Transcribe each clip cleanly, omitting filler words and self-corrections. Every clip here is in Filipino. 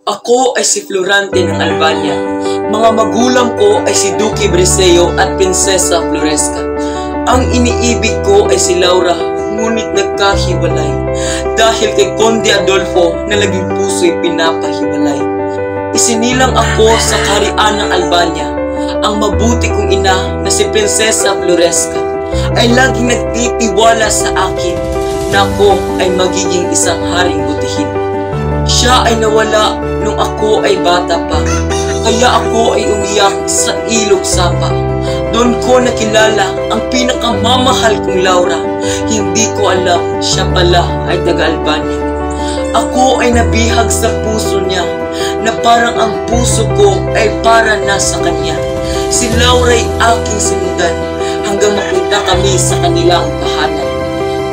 Ako ay si Florante ng Albania. Mga magulang ko ay si Duque Briseo at Prinsesa Floresca. Ang iniibig ko ay si Laura, ngunit nagkahiwalay dahil kay Conde Adolfo na laging puso'y pinapahiwalay. Isinilang ako sa kaharian ng Albania. Ang mabuti kong ina na si Prinsesa Floresca ay laging nagtitiwala sa akin na ako ay magiging isang haring butihin. Siya ay nawala nung ako ay bata pa, kaya ako ay umiyak sa ilog Sapa. Doon ko nakilala ang pinakamamahal kong Laura. Hindi ko alam siya pala ay taga-Albania. Ako ay nabihag sa puso niya na parang ang puso ko ay para nasa kanya. Si Laura ay aking sinundan hanggang mapunta kami sa kanilang tahanan.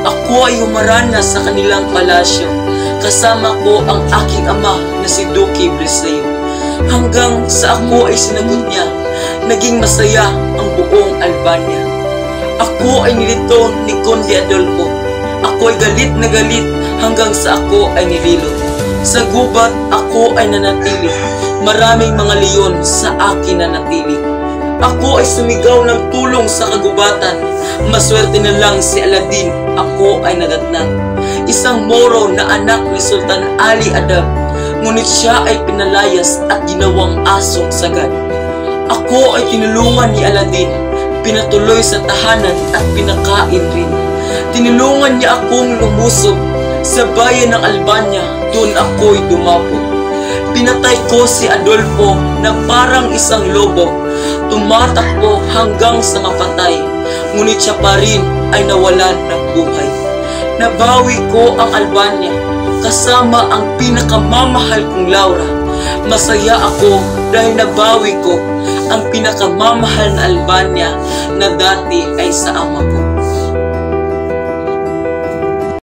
Ako ay humarana sa kanilang palasyo. Kasama ko ang aking ama na si Duque Briseo. Hanggang sa ako ay sinagot niya, naging masaya ang buong Albania. Ako ay nilito ni Conde Adolfo. Ako ay galit na galit hanggang sa ako ay nililo. Sa gubat ako ay nanatili. Maraming mga leon sa akin nanatili. Ako ay sumigaw ng tulong sa kagubatan. Maswerte na lang si Aladdin, ako ay nadatnan. Isang Moro na anak ni Sultan Ali Adab, ngunit siya ay pinalayas at ginawang asong sagad. Ako ay tinulungan ni Aladdin, pinatuloy sa tahanan at pinakain rin. Tinulungan niya akong lumusob sa bayan ng Albania, doon ako'y dumapot. Pinatay ko si Adolfo na parang isang lobo, tumatakbo hanggang sa mapatay, ngunit siya pa rin ay nawalan ng buhay. Nabawi ko ang Albania kasama ang pinakamamahal kong Laura. Masaya ako dahil nabawi ko ang pinakamamahal na Albania na dati ay sa ama ko.